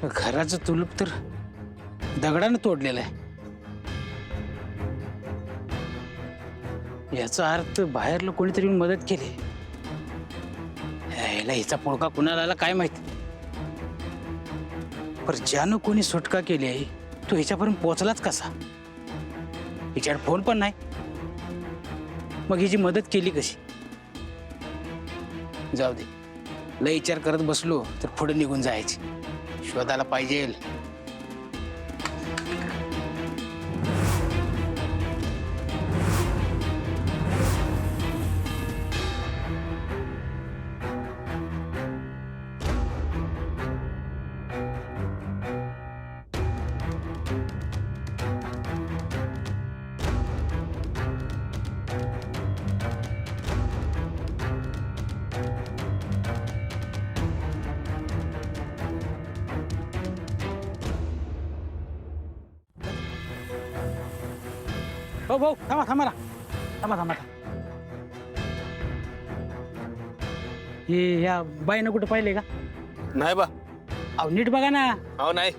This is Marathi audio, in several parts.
घराचं तुलूप तर दगडानं तोडलेलं आहे. याचा अर्थ बाहेरला कोणीतरी येऊन मदत केली. यायला हिचा पोळका कुणाला आला काय माहिती. पर ज्यानं कोणी सुटका केली आहे तो हिच्यापर्यंत पोहोचलाच कसा? हिच्याकडे फोन पण नाही. मग हिची मदत केली कशी? जाऊ दे, लय विचार करत बसलो तर पुढे निघून जायचे. शोधायला पाहिजे. हो भाऊ, थांबा थांबा ना. थांबा थांबा. हे या बाईनं कुठं पाहिले का? नाही बा. अहो नीट बघा ना. हो नाही.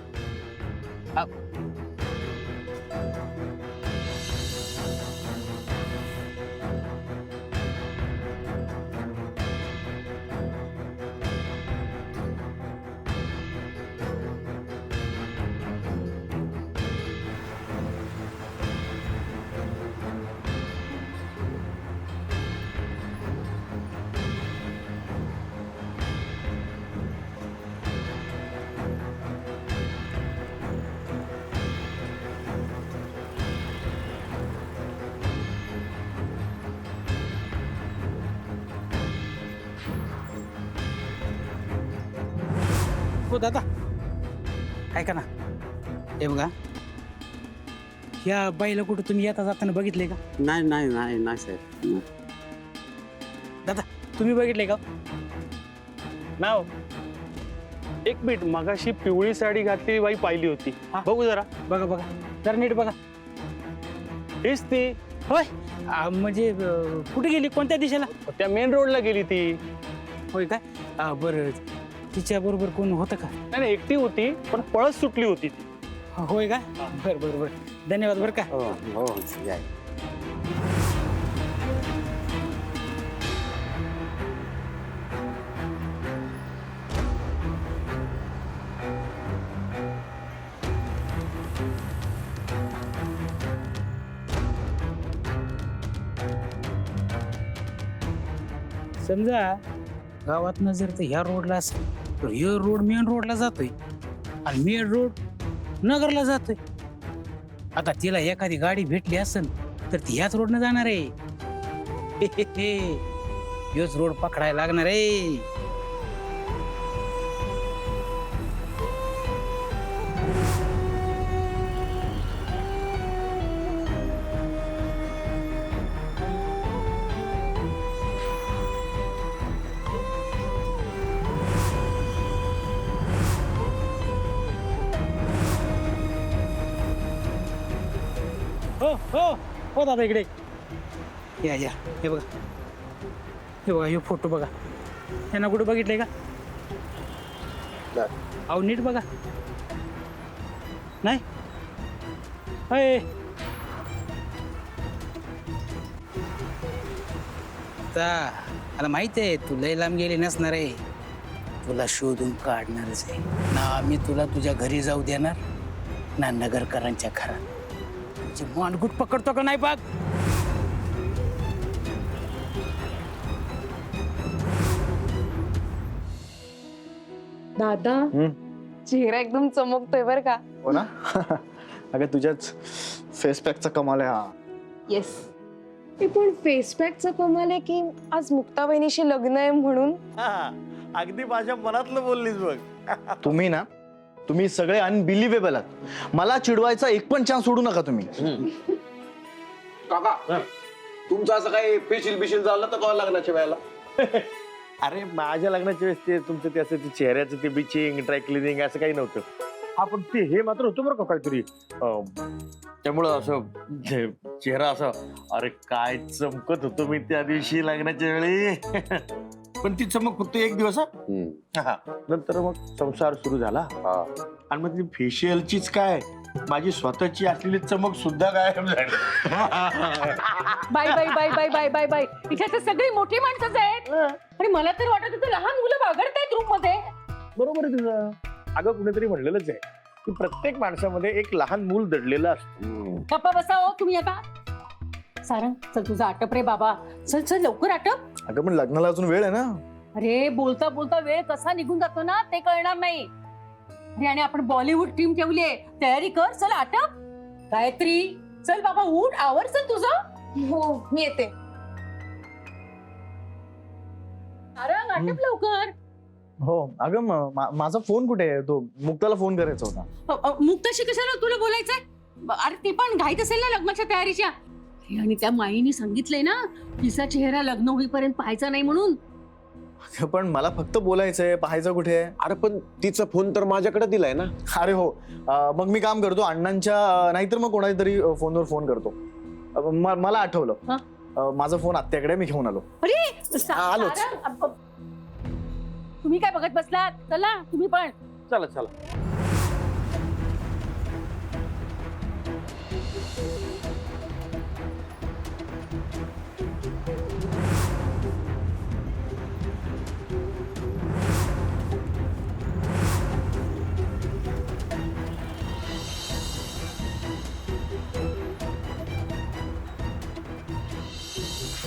हो दादा, ऐका ना. हे बघा, या बाईला कुठं तुम्ही येता जाताना बघितले का? नाही नाही नाही नाही साहेब. दादा तुम्ही बघितले का? नाव एक मिनिट, मगाशी पिवळी साडी घातलेली बाई पाहिली होती. हा. बघू जरा. बघा बघा, जरा नीट बघा. हेच ती. होय. म्हणजे कुठे गेली, कोणत्या दिशेला? त्या मेन रोडला गेली ती. होय काय? बरं, तिच्या बरोबर कोण होतं का? नाही नाही, एकटी होती पण पळस सुटली होती ती. होय का? बरं बरं बरं, धन्यवाद बरं का. हो हो या. समजा गावात जर तर ह्या रोडला असेल तर हे रोड मेन रोडला जातोय आणि मेन रोड नगरला जातोय. आता तिला एखादी गाडी भेटली असेल तर ती ह्याच रोडनं जाणार आहे. ह्योच रोड पकडायला लागणार आहे. हो हो हो दादा, इकडे या या. हे बघा, हे बघा, हे फोटो बघा. यांना कुठे बघितले का? अहो नीट बघा. नाही अय, आता माहित आहे तू लय लांब गेली नसणार आहे. तुला शोधून काढणारच आहे ना. आम्ही तुला तुझ्या घरी जाऊ देणार ना नगरकरांच्या घरात. मानगुट पकडतो का नाही बघ. दादा, चेहरा एकदम चमकतोय बर का. हो ना. अगं तुझ्याच फेस पॅकचा कमाल आहे हा. येस. पण फेस पॅकचं कमाल आहे की आज मुक्ता बहिणीशी लग्न आहे म्हणून. अगदी माझ्या मनातलं बोललीस बघ. तुम्ही सगळे अनबिलिव्हेबल आहात. मला चिडवायचा एक पण चान्स सोडू नका तुम्ही. काका, तुमचं असं काही फेशियल बिशियल झालं तर कवा लग्नाच्या वेळेला? अरे माझ्या लग्नाच्या वेळेस ते तुमचं ते असं ते चेहऱ्याचं ते बिचिंग ड्राय क्लिनिंग असं काही नव्हतं. आपण ते हे मात्र होतं बरं का काहीतरी. त्यामुळं असं चेहरा असं, अरे काय चमकत होतो मी त्या दिवशी लग्नाच्या वेळी. पण ती चमक फक्त एक दिवस हा. हा. नंतर मग संसार सुरू झाला आणि मग ती फेशियलचीच काय माझी स्वतःची असलेली चमक सुद्धा गायब झाली. Bye bye bye bye bye bye bye इथे तर सगळी मोठी माणसंच आहेत आणि मला तर वाटत होतं लहान मुलं बागडतायत रूम मध्ये. बरोबर आहे तुझं. अगं कुणीतरी म्हणलेलंच आहे की प्रत्येक माणसामध्ये एक लहान मूल दडलेलं असतं. गप्पा बसा हो तुम्ही आता. सारंग चल तुझा आटप रे बाबा. चल चल लवकर आटप. अगं पण लग्नाला अजून वेळ आहे ना. अरे बोलता बोलता वेळ कसा निघून जातो ना ते कळणार नाही. अरे आणि आपण बॉलिवूड टीम ठेवलीये तयारी कर. चल आटप. गायत्री चल बाबा उठ आवर चल तुझं. हो मी येते. सारंग आटप लवकर. हो अगं माझा फोन कुठे आहे? तो मुक्ताला फोन करायचा होता. मुक्ताशी कशाला तुला बोलायचंय? अरे ती पण घाईत असेल ना लग्नाच्या तयारीच्या. आणि त्या माईने सांगितलंय ना तिचा चेहरा लग्न होईपर्यंत पाहायचा नाही म्हणून. अगं, पण मला फक्त बोलायचंय, पाहायचं कुठे आहे? अरे पण तिचा फोन तर माझ्याकडे दिलाय ना. अरे हो मग मी काम करतो अण्णांच्या नाहीतर मग कोणाच्या तरी फोनवर फोन करतो. मला आठवलं माझा फोन आत्याकडे मी घेऊन आलो. अरे आलोच. सारंग, तुम्ही काय बघत बसलात? चला तुम्ही पण. चला चला.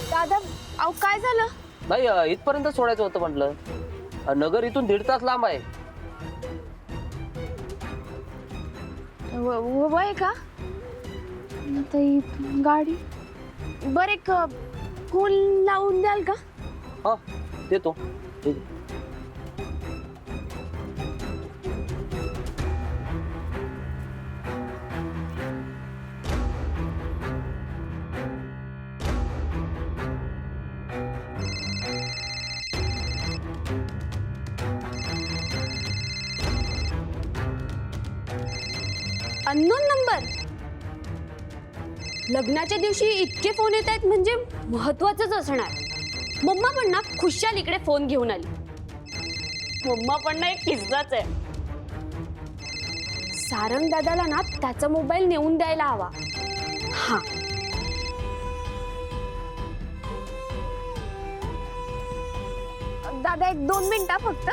दादा अहो काय झालं? नाही इथपर्यंत सोडायचं होतं म्हटलं. नगर इथून 1.5 तास लांब आहे. वय का आता इथून गाडी बर एक फोन लावून द्याल का? हा देतो. Unknown number. लग्नाच्या दिवशी इतके फोन येत आहेत म्हणजे महत्वाचंच असणार. मम्मा पण ना खुशाल इकडे फोन घेऊन आली. मम्मा पण ना एक किस्साच आहे. सारंग दादाला ना त्याचा मोबाईल नेऊन द्यायला हवा. हा दादा 1-2 मिनिटं फक्त.